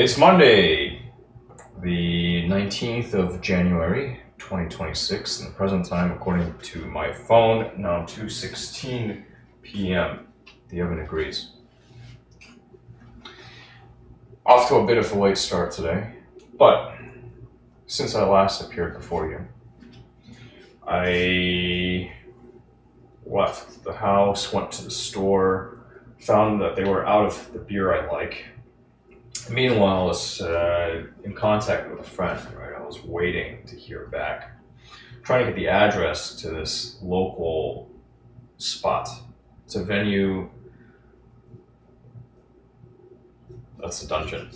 It's Monday, the 19th of January, 2026, and the present time, according to my phone, now 2:16 p.m. The oven agrees. Off to a bit of a late start today, but since I last appeared before you, I left the house, went to the store, found that they were out of the beer I like. Meanwhile, I was in contact with a friend, right? I was waiting to hear back, trying to get the address to this local spot. It's a venue. That's a dungeon.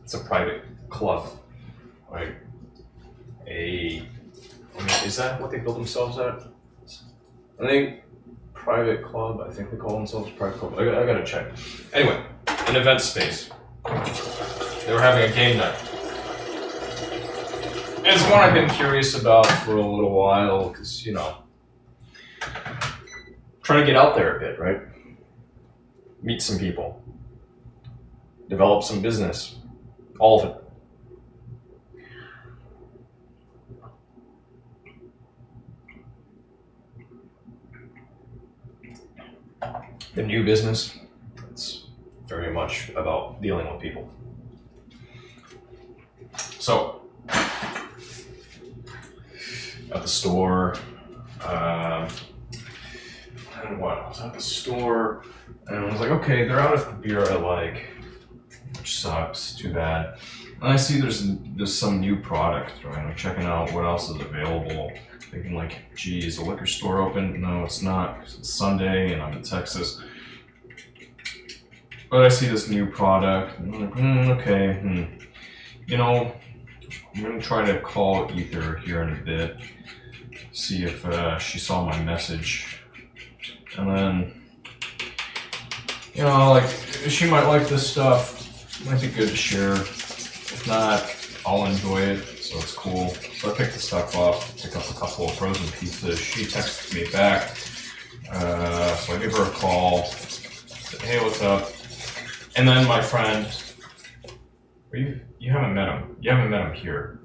It's a private club, right? Is that what they build themselves at? I think private club. I think they call themselves private club. I gotta check. Anyway, an event space. They were having a game night. It's one I've been curious about for a little while because, trying to get out there a bit, right? Meet some people. Develop some business. All of it. The new business, it's very much about dealing with people. So, at the store, I was at the store, and I was like, okay, they're out of the beer I like, which sucks, too bad. And I see there's some new product, right? I'm checking out what else is available. Thinking like, gee, is the liquor store open? No, it's not, 'cause it's Sunday and I'm in Texas. But I see this new product, and I'm like, okay. I'm gonna try to call Ether here in a bit, see if she saw my message. And then, she might like this stuff. Might be good to share. If not, I'll enjoy it, so it's cool. So I picked the stuff up, picked up a couple of frozen pizzas. She texted me back, so I give her a call, said, hey, what's up? And then my friend, you haven't met him. You haven't met him here,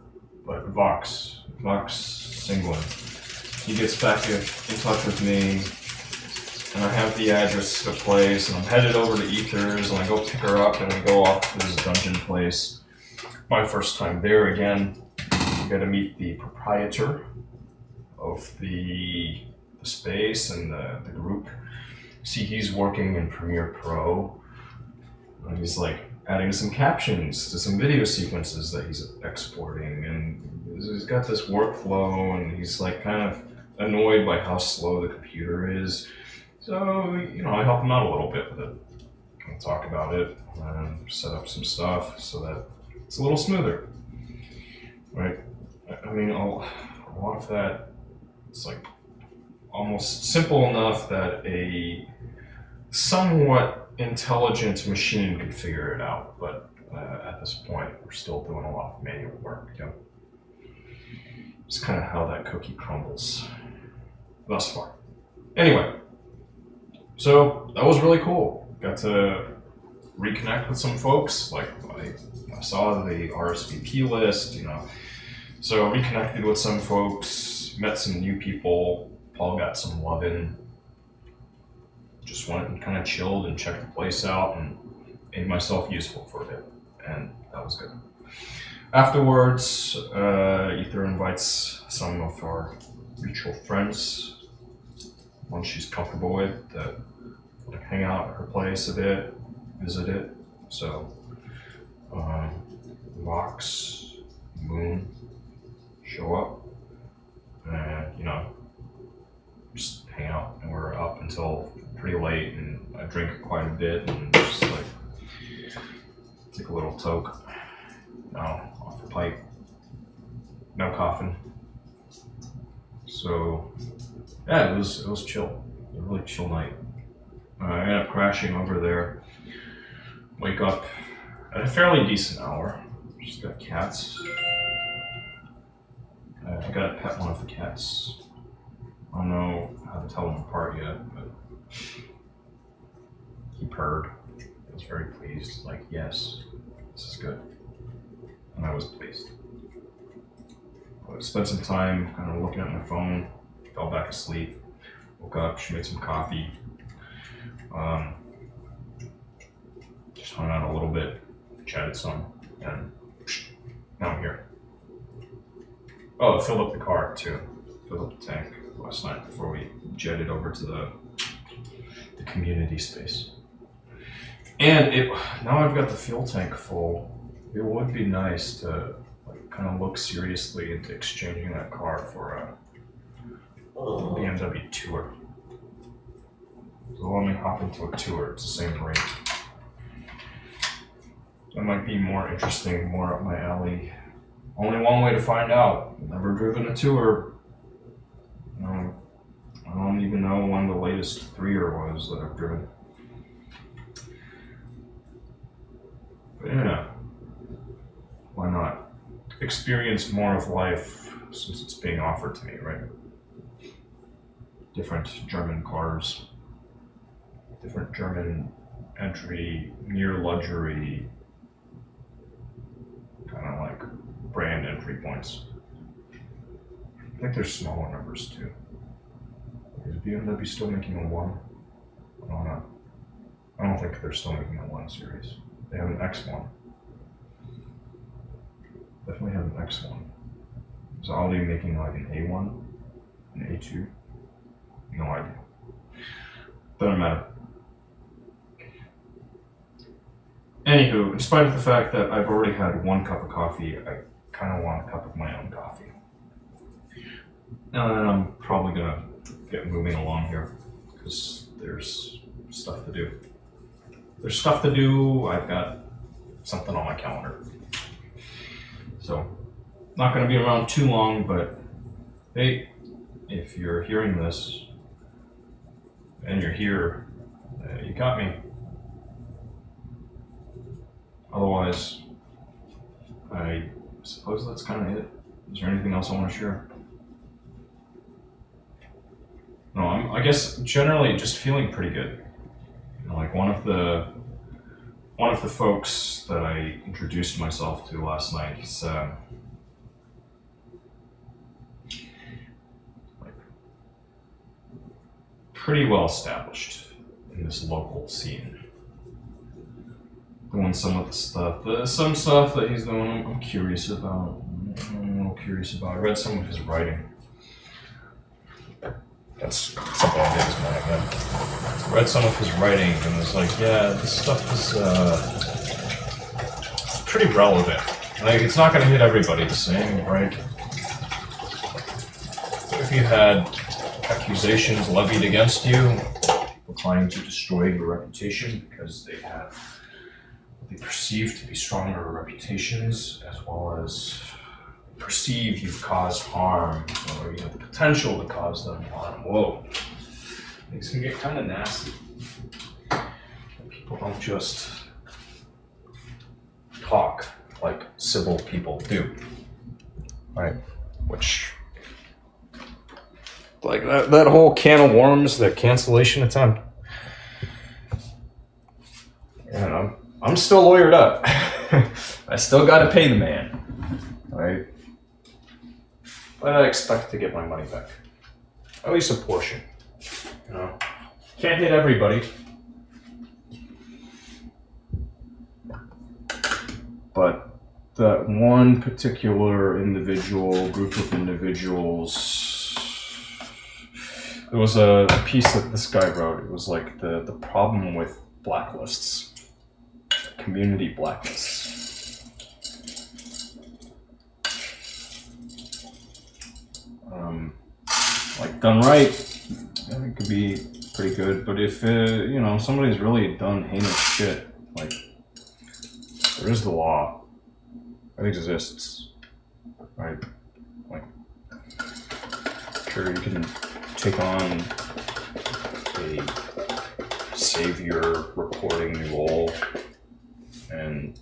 but Vox Singwin. He gets back in touch with me, and I have the address to the place, and I'm headed over to Ether's, and I go pick her up, and we go off to this dungeon place. My first time there again. I got to meet the proprietor of the space and the group. See, he's working in Premiere Pro. And he's like adding some captions to some video sequences that he's exporting, and he's got this workflow, and he's like kind of annoyed by how slow the computer is. So, I help him out a little bit with it. I'll talk about it and set up some stuff so that it's a little smoother, right? I mean, a lot of that, it's like almost simple enough that a somewhat intelligent machine could figure it out, but at this point, we're still doing a lot of manual work. It's kind of how that cookie crumbles thus far. Anyway, so that was really cool. Got to reconnect with some folks. Like I saw the RSVP list, So reconnected with some folks, met some new people. Paul got some lovin'. Just went and kind of chilled and checked the place out and made myself useful for a bit, and that was good. Afterwards, Ether invites some of our mutual friends, one she's comfortable with, that hang out at her place a bit, visit it. So, Vox, Moon, show up, and just hang out, and we're up until pretty late, and I drink quite a bit, and just like take a little toke, off the pipe, no coughing. So yeah, it was chill, a really chill night. I ended up crashing over there, wake up at a fairly decent hour. Just got cats. I gotta pet one of the cats. I don't know how to tell them apart yet, but he purred. I was very pleased, like, yes, This is good. And I was pleased. I spent some time kind of looking at my phone, fell back asleep, woke up, she made some coffee, just hung out a little bit, chatted some, and now I'm here. Oh, I filled up the car too. Filled up the tank last night before we jetted over to the community space. And now I've got the fuel tank full. It would be nice to kind of look seriously into exchanging that car for a BMW Tour. So let me hop into a Tour. It's the same range. That might be more interesting, more up my alley. Only one way to find out. Never driven a Tour. I don't even know when the latest 3-year was that I've driven. But yeah, why not? Experience more of life since it's being offered to me, right? Different German cars, different German entry, near luxury, kind of like brand entry points. I think there's smaller numbers too. Is BMW still making a 1? I don't know. I don't think they're still making a 1 series. They have an X1. Definitely have an X1. Is Audi making like an A1? An A2? No idea. Doesn't matter. Anywho, in spite of the fact that I've already had 1 cup of coffee, I kind of want a cup of my own coffee. And I'm probably gonna get moving along here because there's stuff to do. There's stuff to do. I've got something on my calendar. So, not going to be around too long, but hey, if you're hearing this and you're here, you got me. Otherwise, I suppose that's kind of it. Is there anything else I want to share? No, I guess generally just feeling pretty good. Like one of the folks that I introduced myself to last night, he's pretty well established in this local scene. Doing some of the stuff, some stuff that he's doing, I'm curious about. I read some of his writing. That's something I did this morning. I read some of his writing and was like, yeah, this stuff is pretty relevant. Like, it's not going to hit everybody the same, right? If you had accusations levied against you, people trying to destroy your reputation because they have what they perceive to be stronger reputations, as well as perceive you've caused harm, or you have the potential to cause them harm. Whoa. Things can get kind of nasty. People don't just talk like civil people do. Right? Which, like that whole can of worms, that cancellation attempt. And I'm still lawyered up. I still gotta pay the man. Right? But I expect to get my money back. At least a portion. You know? Can't hit everybody. But that one particular group of individuals, there was a piece that this guy wrote. It was like the problem with blacklists. Community blacklists. Like done right, it could be pretty good. But if somebody's really done heinous shit, like there is the law, it exists, right? Like, sure, you can take on a savior reporting role and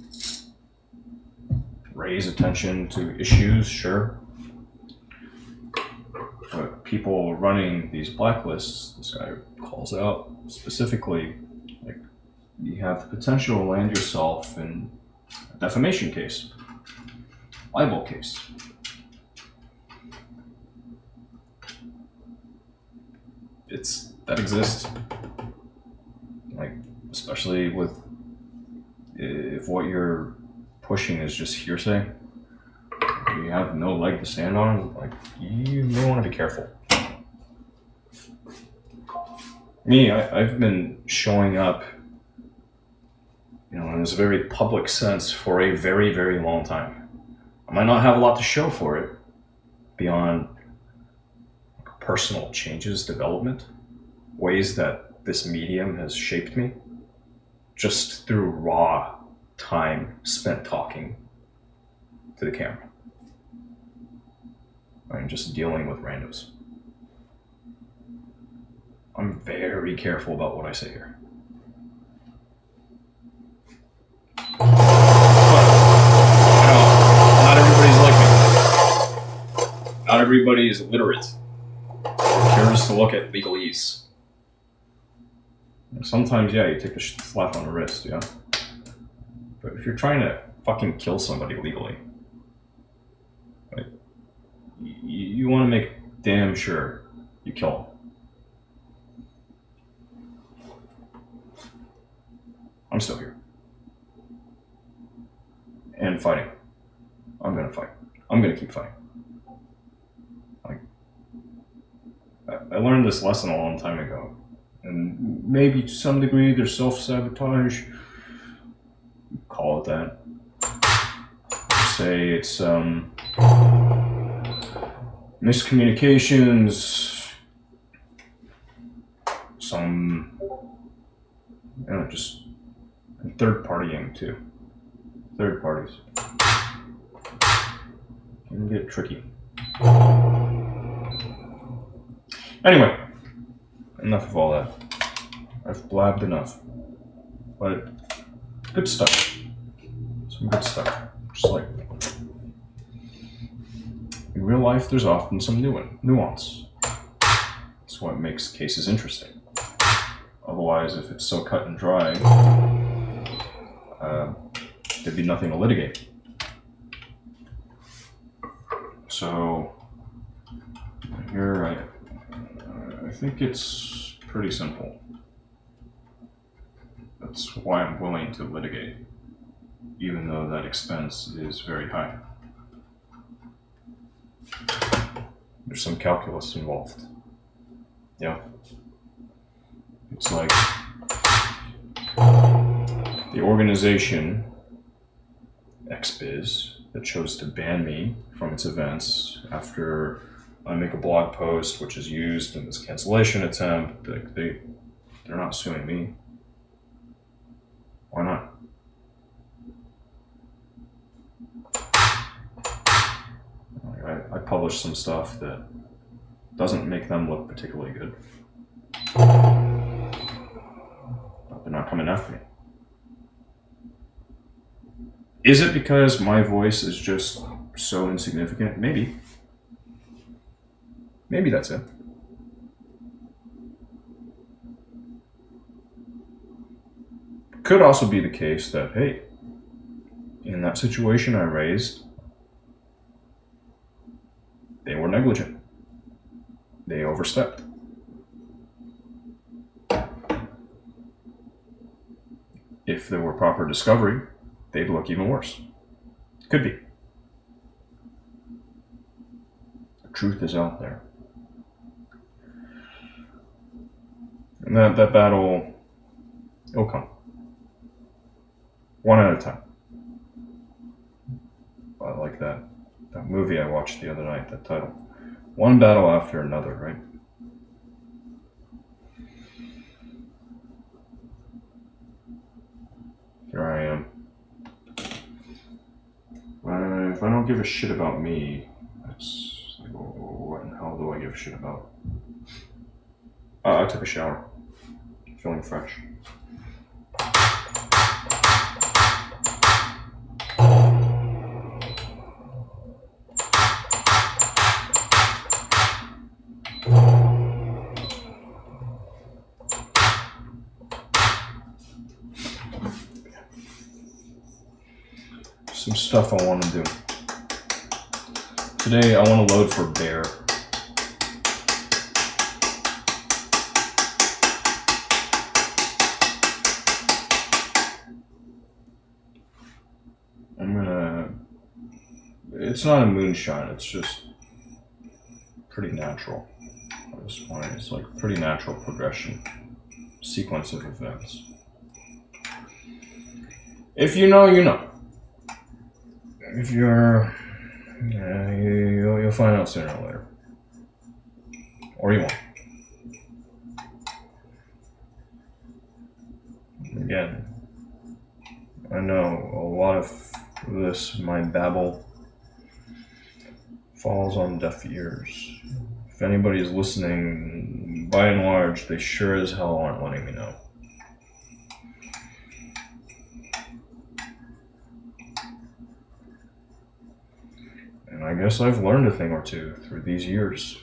raise attention to issues, sure. But people running these blacklists, this guy calls out specifically, like, you have the potential to land yourself in a defamation case, libel case. That exists, like, especially with if what you're pushing is just hearsay, you have no leg to stand on, like, you may want to be careful. Me, I've been showing up, in this very public sense for a very, very long time. I might not have a lot to show for it beyond personal changes, development, ways that this medium has shaped me, just through raw time spent talking to the camera. I'm just dealing with randos. I'm very careful about what I say here. But, not everybody's like me. Not everybody is literate or cares to look at legalese. Sometimes, yeah, you take a slap on the wrist, yeah? But if you're trying to fucking kill somebody legally, like, you want to make damn sure you kill them. I'm still here. And fighting. I'm gonna fight. I'm gonna keep fighting. Like, I learned this lesson a long time ago. And maybe to some degree there's self-sabotage. Call it that. Say it's miscommunications, some, just third partying too. Third parties can get tricky. Anyway, enough of all that. I've blabbed enough. But good stuff. Some good stuff. Just like, in real life, there's often some nuance. That's what makes cases interesting. Otherwise, if it's so cut and dry, there'd be nothing to litigate. So, here I think it's pretty simple. That's why I'm willing to litigate, even though that expense is very high. There's some calculus involved. Yeah. It's like the organization XBiz that chose to ban me from its events after I make a blog post which is used in this cancellation attempt. They're not suing me. Why not? I publish some stuff that doesn't make them look particularly good. But they're not coming after me. Is it because my voice is just so insignificant? Maybe. Maybe that's it. Could also be the case that, hey, in that situation I raised, they were negligent. They overstepped. If there were proper discovery, they'd look even worse. Could be. The truth is out there. And that battle, it'll come. One at a time. I like that movie I watched the other night, that title. One battle after another, right? Here I am. If I don't give a shit about me, that's like, what in the hell do I give a shit about? I took a shower. Feeling fresh. some stuff I want to do. Today I want to load for bear. It's not a moonshine, it's just pretty natural at this point. It's like pretty natural progression, sequence of events. If you know, you know. If you're, you'll find out sooner or later. Or you won't. Again, I know a lot of this, my babble, falls on deaf ears. If anybody is listening, by and large, they sure as hell aren't letting me know. And I guess I've learned a thing or two through these years.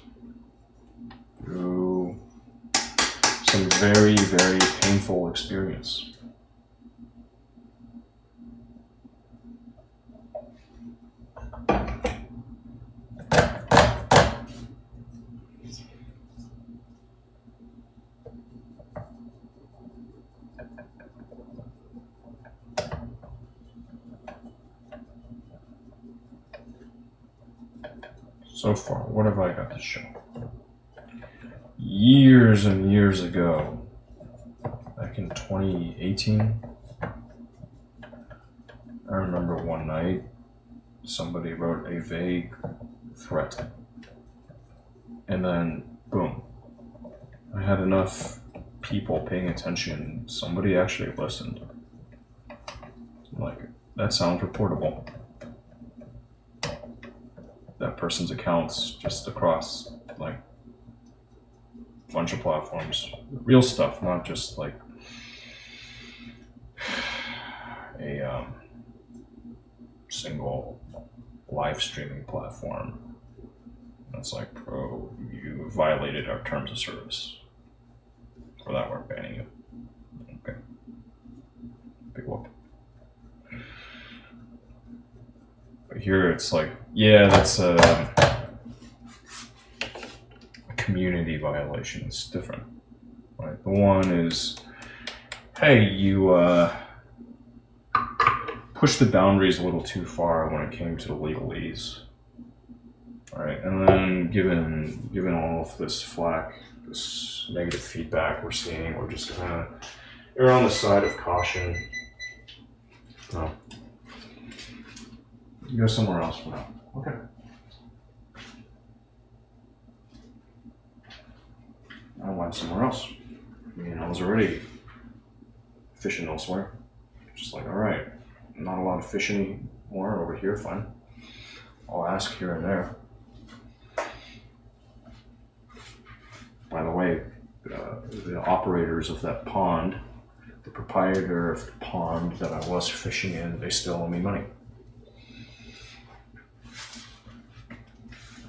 Through some very, very painful experience. So far, what have I got to show? Years and years ago, back in 2018, I remember one night somebody wrote a vague threat, and then boom, I had enough people paying attention, somebody actually listened. Like, that sounds reportable. That person's accounts just across like a bunch of platforms. Real stuff, not just like a single live streaming platform. That's like, oh, you violated our terms of service. For that, we're banning you. Okay. Big whoop. But here it's like, yeah, that's a community violation. It's different. Right? The one is, hey, you pushed the boundaries a little too far when it came to the legalese. All right, and then given all of this flack, this negative feedback we're seeing, we're just kind of err on the side of caution. No. You go somewhere else for now. Okay. I went somewhere else. I mean, I was already fishing elsewhere. Just like, all right, not a lot of fishing more over here, fine. I'll ask here and there. By the way, the operators of that pond, the proprietor of the pond that I was fishing in, they still owe me money.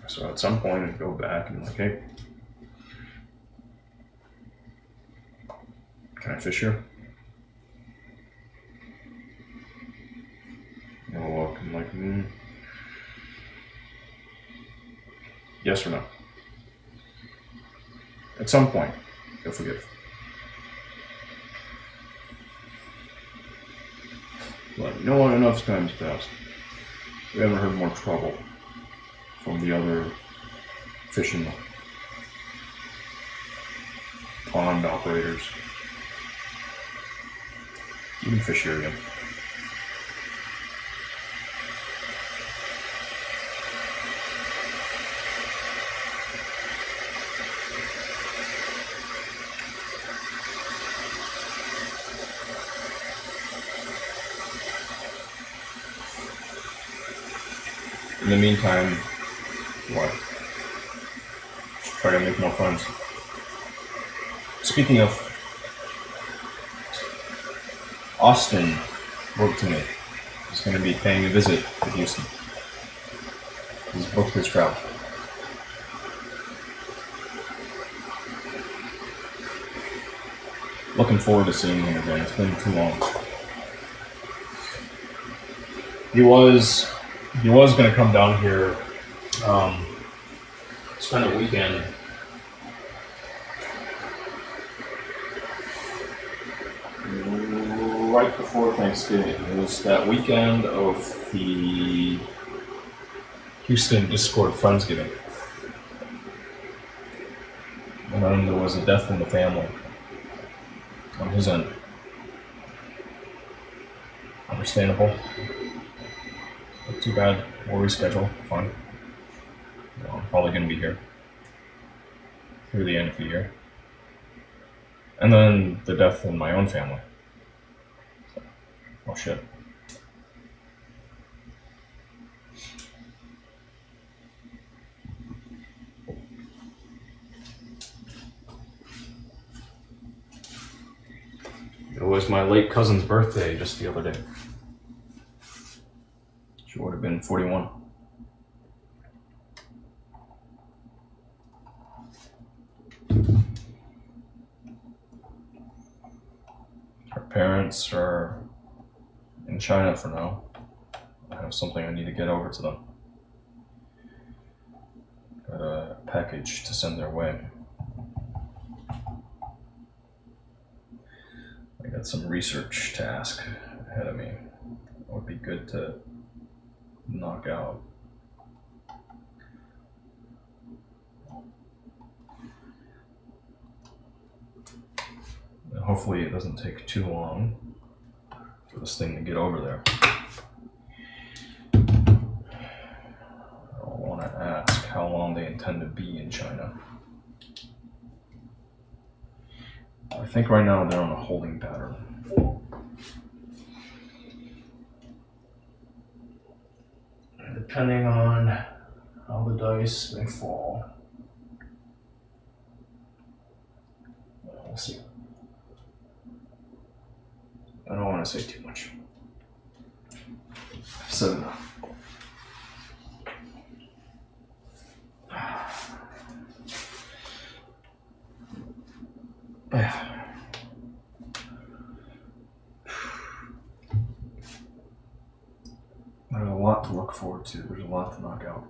So at some point I'd go back and like, hey, can I fish here? And I'll look and like, yes or no? At some point, they'll forgive. But you know what? Enough time's passed. We haven't heard more trouble from the other fishing pond operators. You can fish here again. In the meantime, what? Just try to make more friends. Speaking of, Austin wrote to me. He's going to be paying a visit to Houston. He's booked his travel. Looking forward to seeing him again. It's been too long. He was going to come down here, spend a weekend. Right before Thanksgiving. It was that weekend of the Houston Discord Friendsgiving. And then there was a death in the family on his end. Understandable. Not too bad. We'll reschedule. Fine. I'm probably going to be here through the end of the year. And then the death in my own family. Oh shit. It was my late cousin's birthday just the other day. She would have been 41. Her parents are in China for now. I have something I need to get over to them. Got a package to send their way. I got some research task ahead of me. It would be good to knock out. And hopefully it doesn't take too long for this thing to get over there. I want to ask how long they intend to be in China. I think right now they're on a holding pattern. Depending on how the dice may fall. We'll see. I don't want to say too much. I've said enough. There's a lot to look forward to. There's a lot to knock out.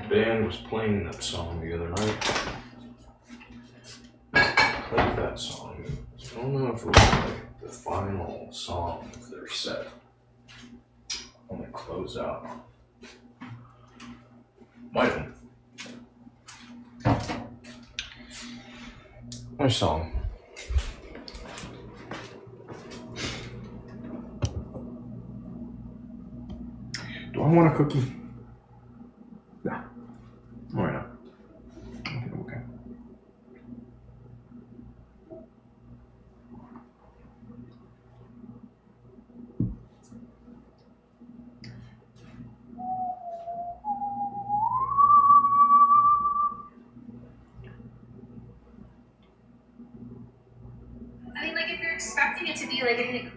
Band was playing that song the other night. Played that song. I don't know if it was like the final song of their set. On the closeout. Might have been. Nice song. Do I want a cookie? Nah. Why not? I think I'm okay. I mean, like, if you're expecting it to be like an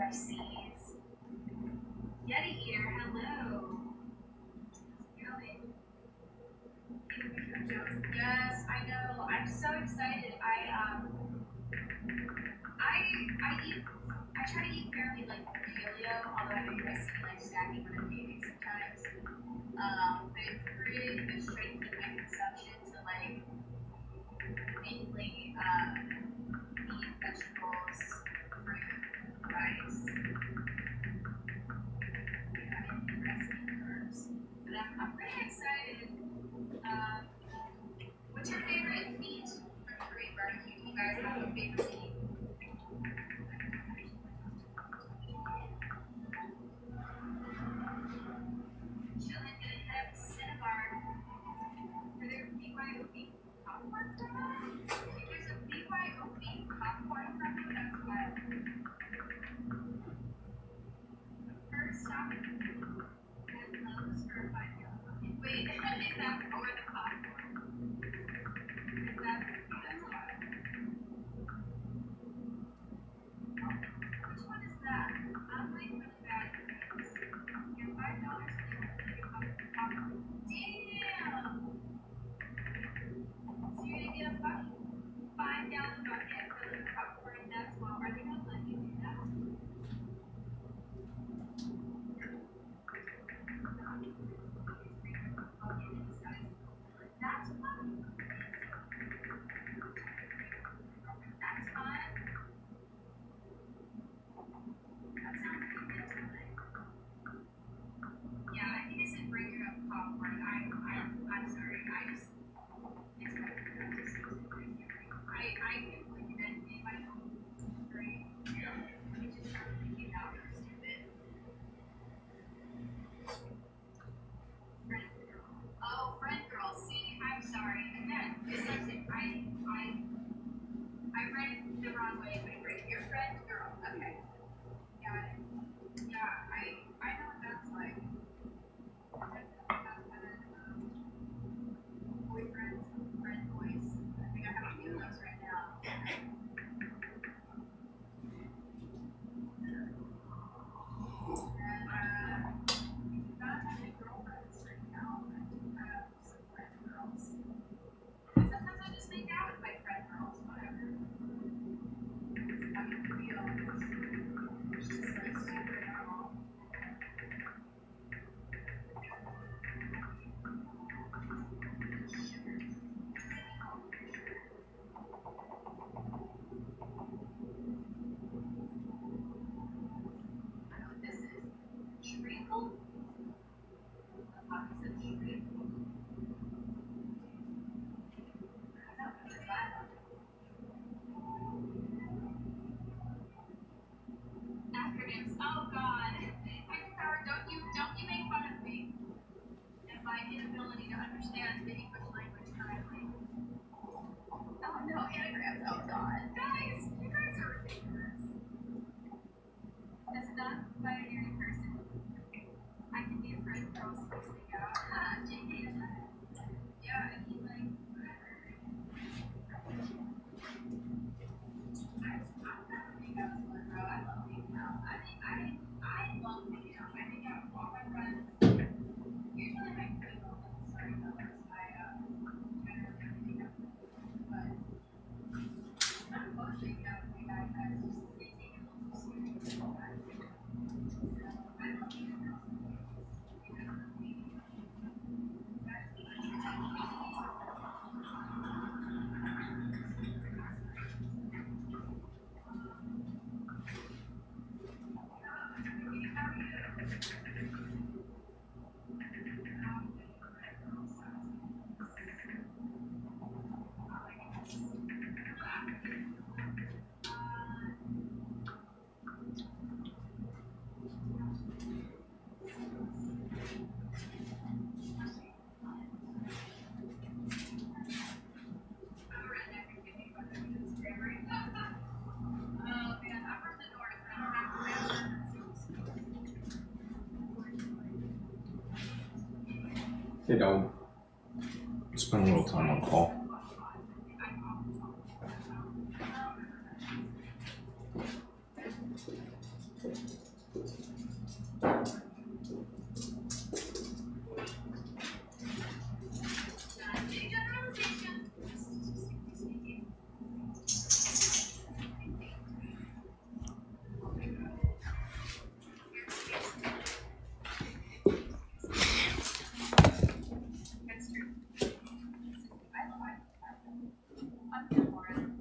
overseas. Yeti Eater, hello. Yes, I know. I'm so excited. I try to eat fairly like paleo, although I know you guys see like snacking when I'm eating sometimes. But it's pretty much trying to keep my consumption to like mainly meat, vegetables, fruit, rice. Yeah, and rest and herbs. But I'm pretty excited. Um, what's your favorite meat from Korean barbecue? Do you guys have a favorite meat? Chillin' gonna head up to Cinnabar for their BYOB popcorn promo. If there's a BYOB popcorn promo, that's wild. First stop at Lowe's for a $5. Wait, is that for the popcorn? Is that's wild. Which one is that? I'm like really bad at things. You're $5 for the popcorn. Damn! So you're gonna get a $5 bucket for the popcorn as well. Are they gonna let you do that? That's fun. That's fun. That sounds like a good time. Yeah, I think I said bring your own popcorn. I'm sorry. I just expected that to say I implemented in my own brain. It just started thinking out for stupid. Friend girl. Oh, friend girl. See, I'm sorry. Again, dyslexic. I read it the wrong way. But your friend girl. Okay. Got it. Yeah, I know what that's like. Boyfriends, friend voice. I think I have a few of those right now. And not having girlfriends right now, I do have some friend girls. Sometimes I just make out with my friend girls, whatever. It's fucking real. It's just like super normal. I know what this is. Treacle? The opposite of treacle. I know what is that? Acronyms. Oh god. Howard, don't you make fun of me and my inability to understand the English language correctly. Oh no, anagrams. Oh god. Guys, you guys are ridiculous. As a non-binary person, I can be a friend with girls spacing out. JK is right. Yeah, I mean like whatever. I'm not hanging out with one, bro. I love hanging out. I mean I love hanging out. I hang out with all my friends. Usually my good moments, sorry fellas, I generally don't hang out with them. But I'm opposed to hanging out with you guys. They take it a little too serious sometimes. So I love you girls. You guys are amazing. Hey, dog. Spend a little time on call. That's true. I'm here for it.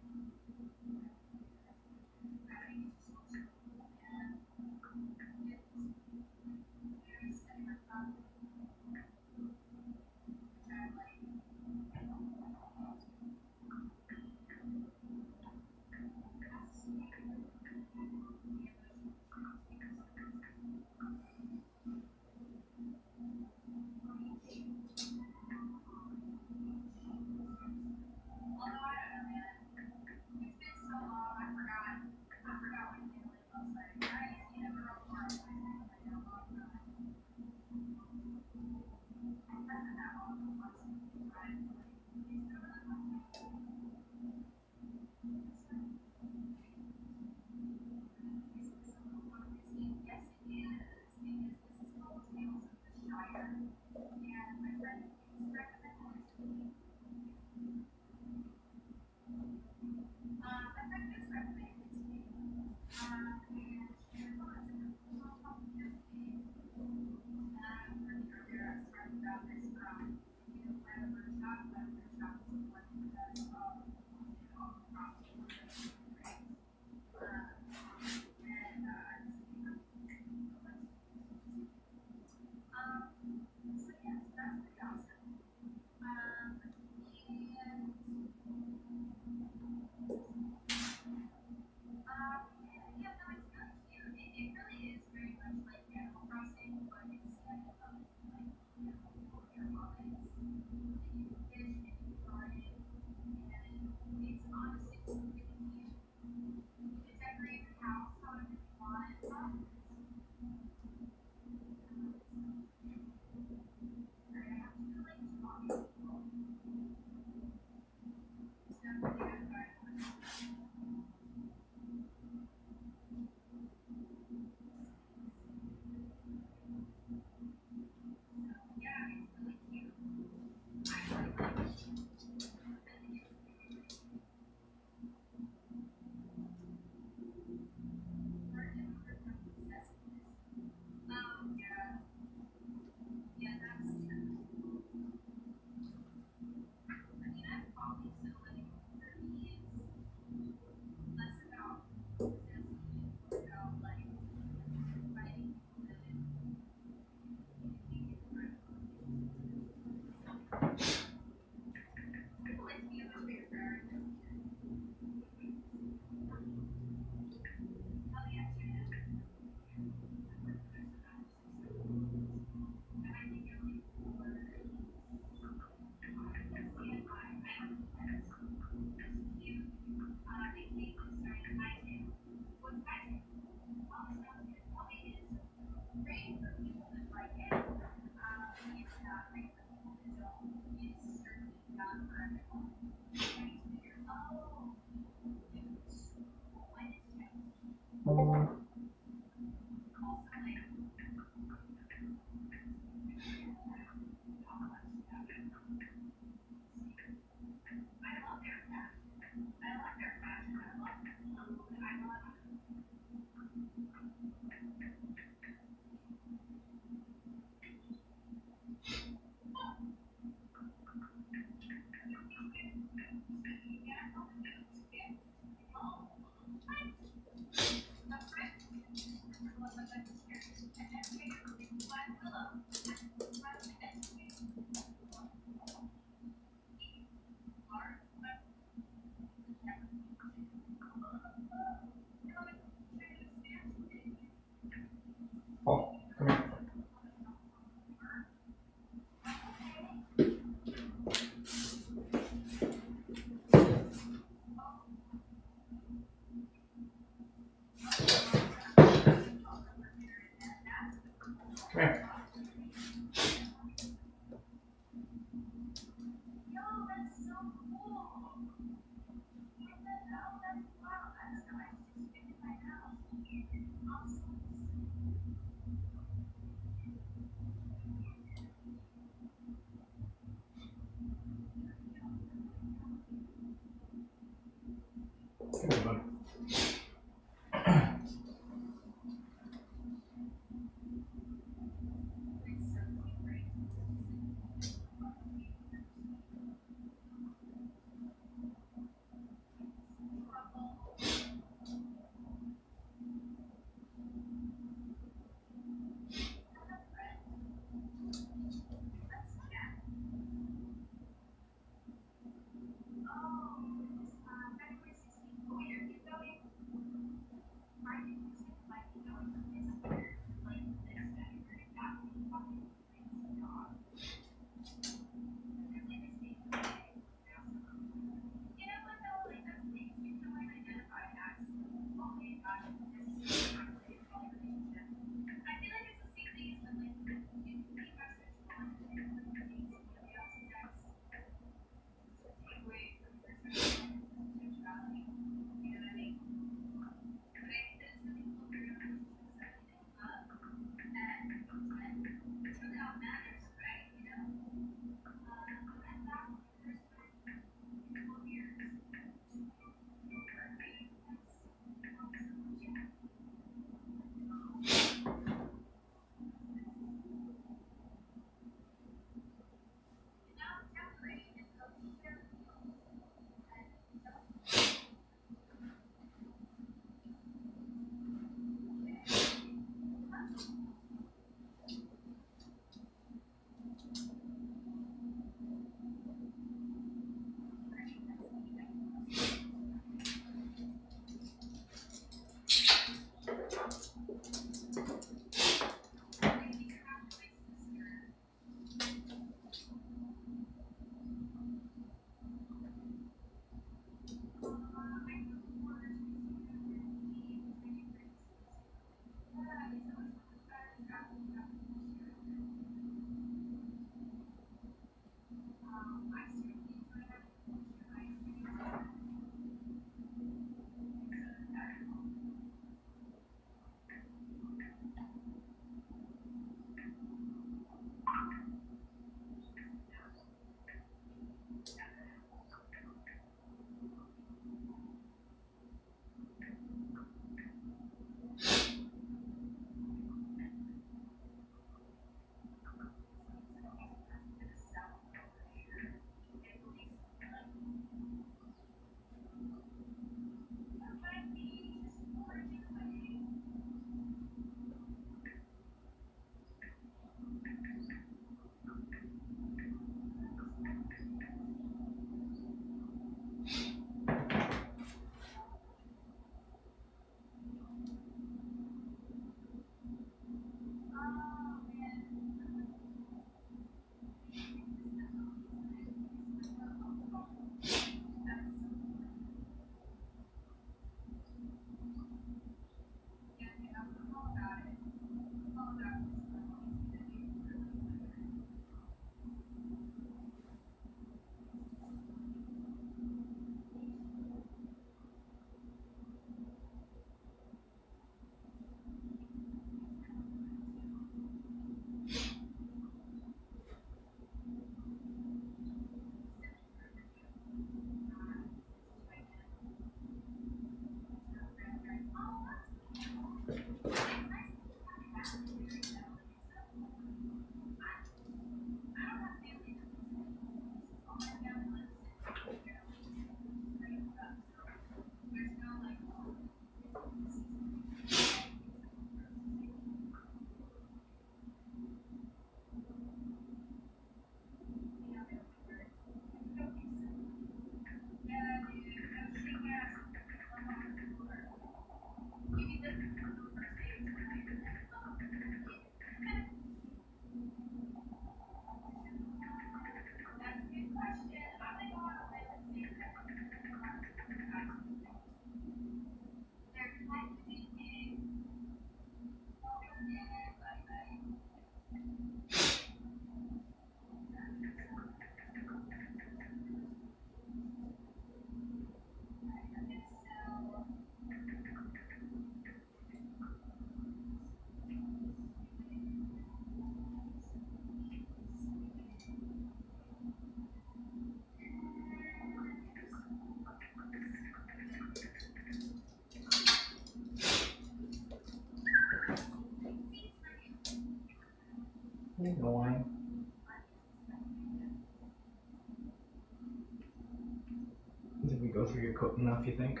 Both of you cooked enough, you think?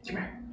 Come here.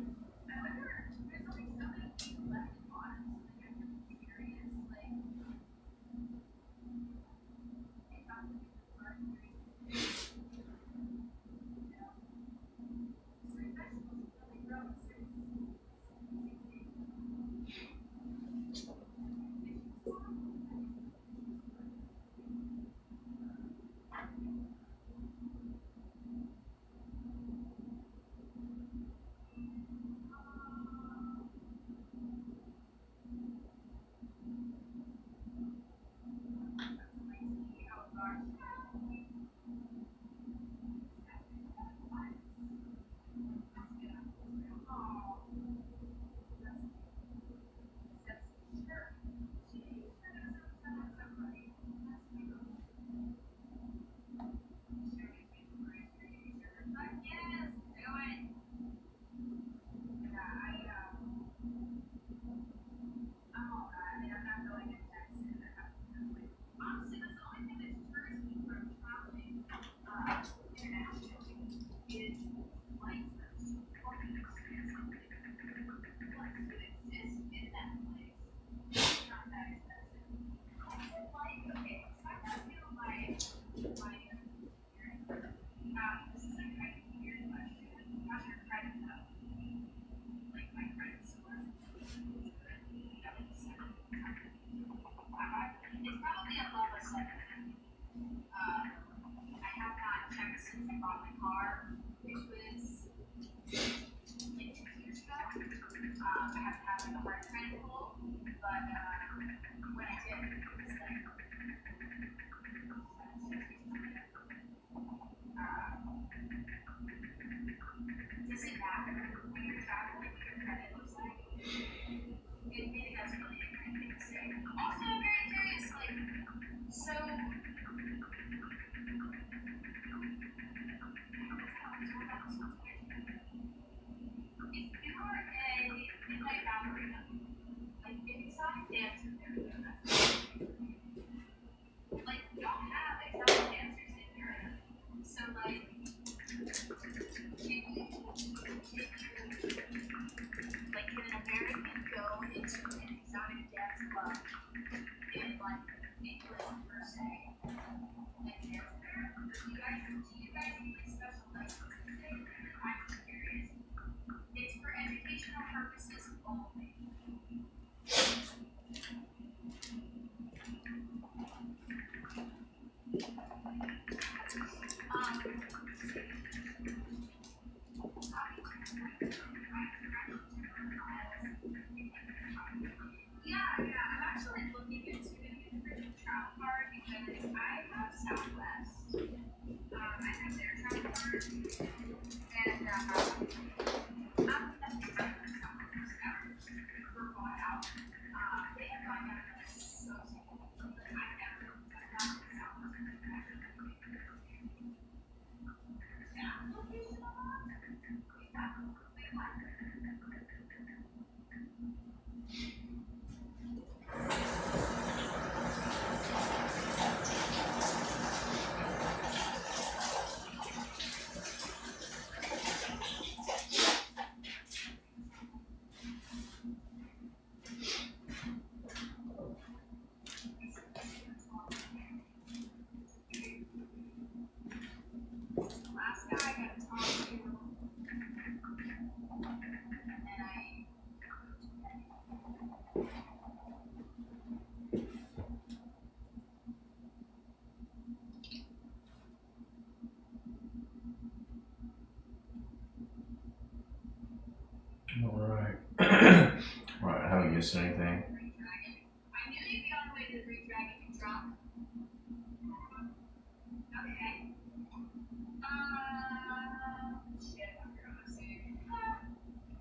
Alright. Right, I haven't missed anything.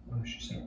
What did she say?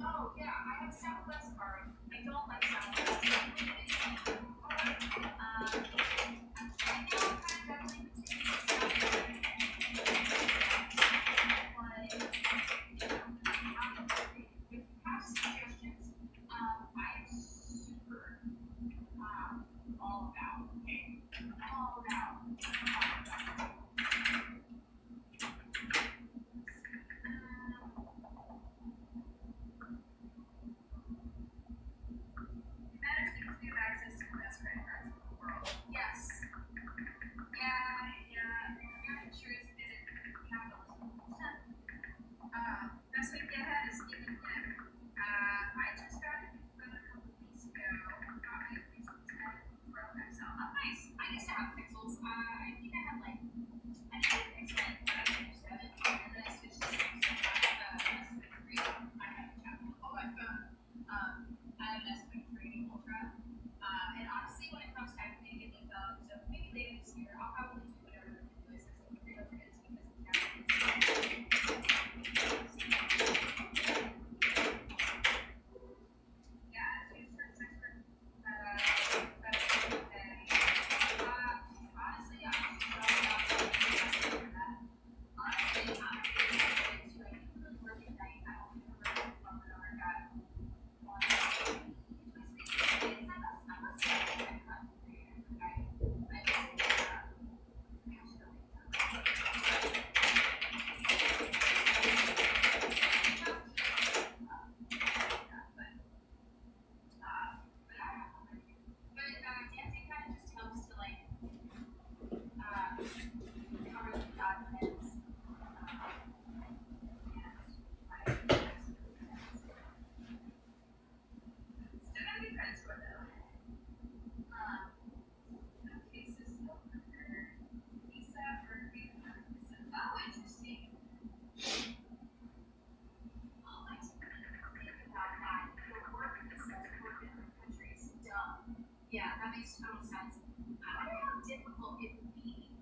total sense. I wonder how difficult it would be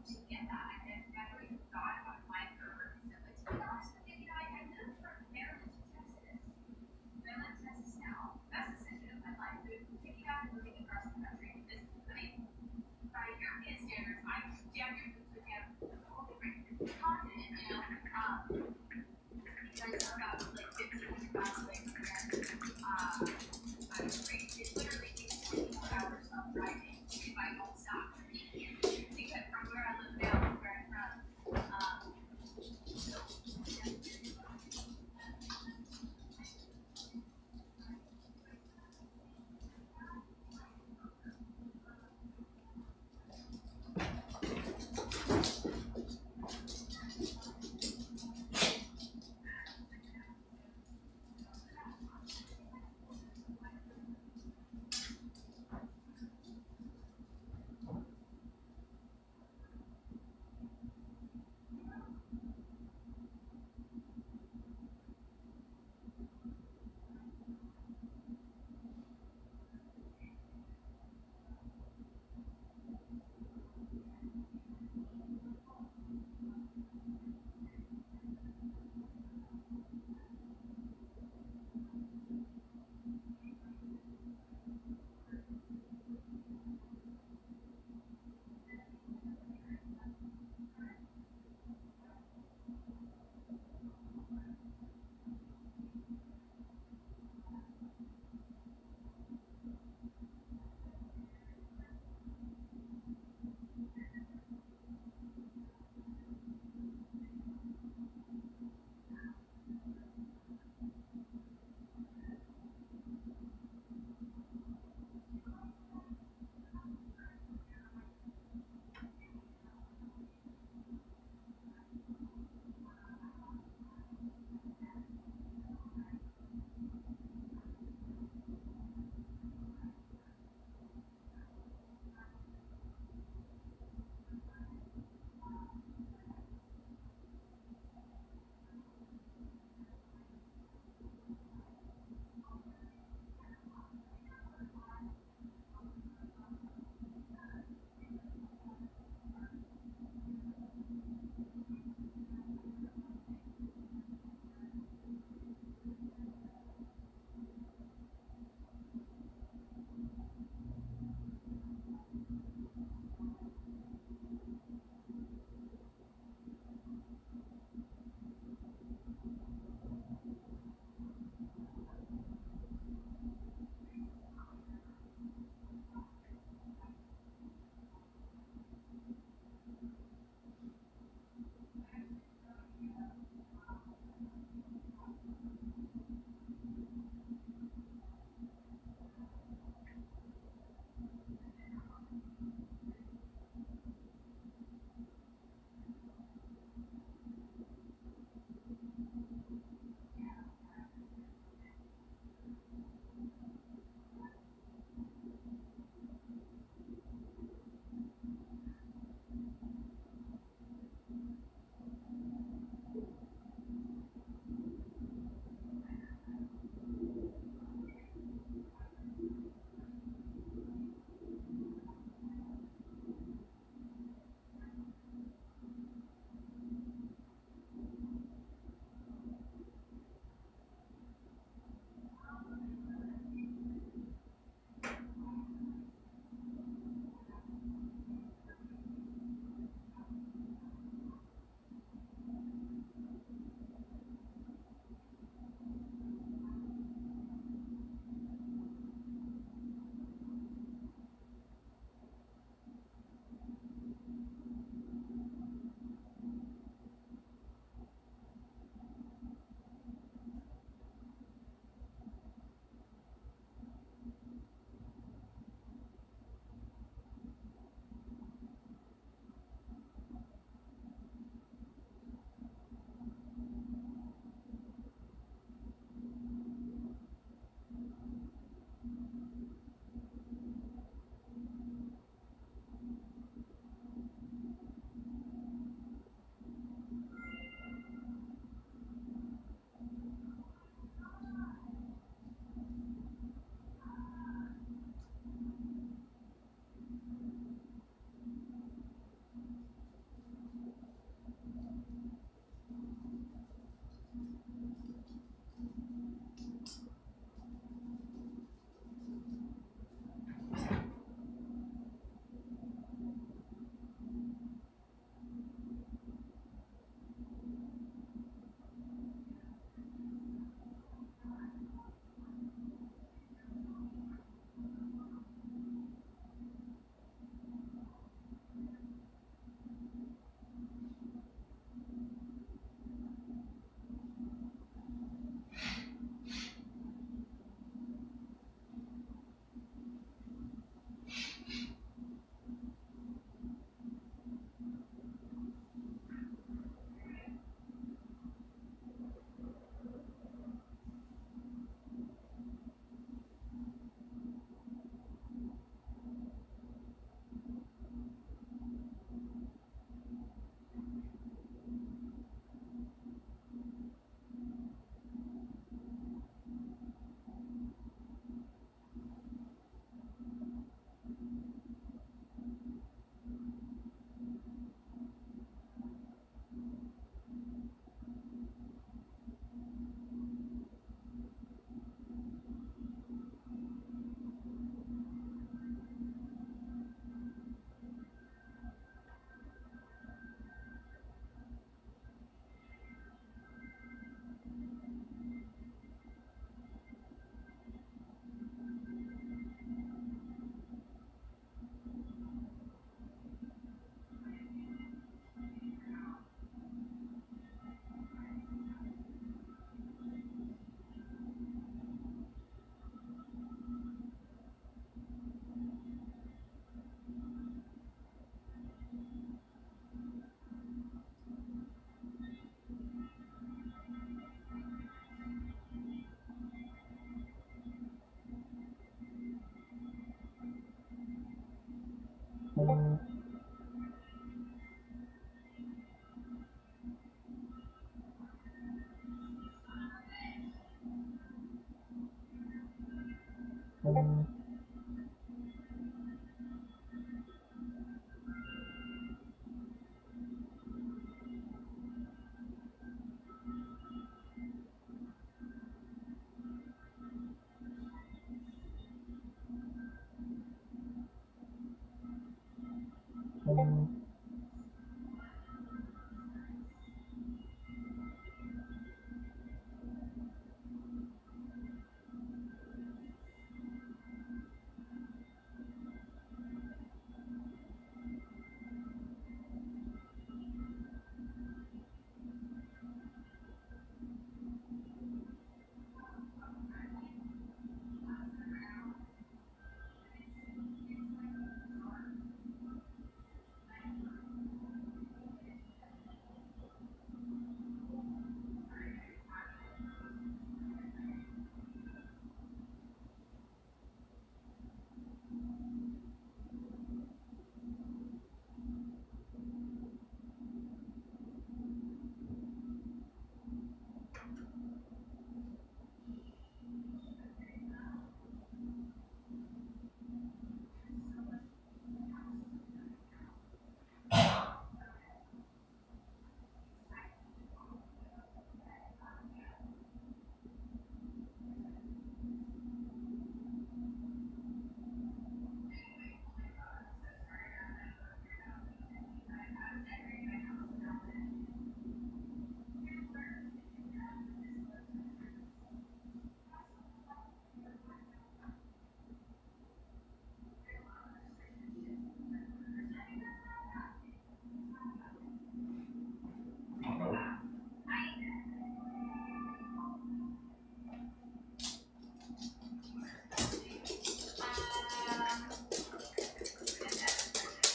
to get that. I've never even thought about applying for a work visa. But to be honest with you, I moved from Maryland to Texas. I live in Texas now. Best decision of my life. Picking up and moving across the country. This, I mean, by European standards, I'm damn near moved to a whole different continent, you know. Because about like 15 miles away from here. I was great. It literally takes 24 hours of driving if I don't stop to get from where I live now to where I'm from.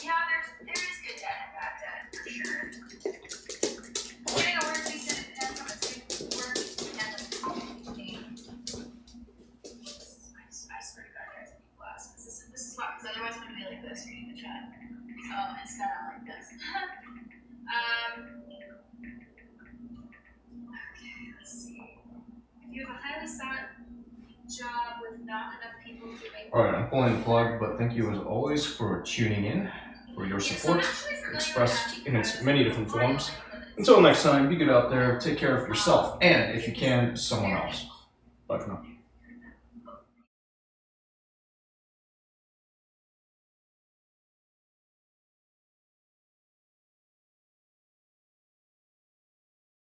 Yeah, there is good debt and bad debt for sure. Getting a work visa depends on the type of work and the company. I swear to God, guys, be blessed. This is why, because otherwise I'm gonna be like this reading the chat. So instead I'm like this. Okay, let's see. If you have a highly sought job with not enough people doing. All right, I'm pulling the plug, but thank you as always for tuning in, for your support, expressed in its many different forms. Until next time, be good out there, take care of yourself, and if you can, someone else. Bye for now.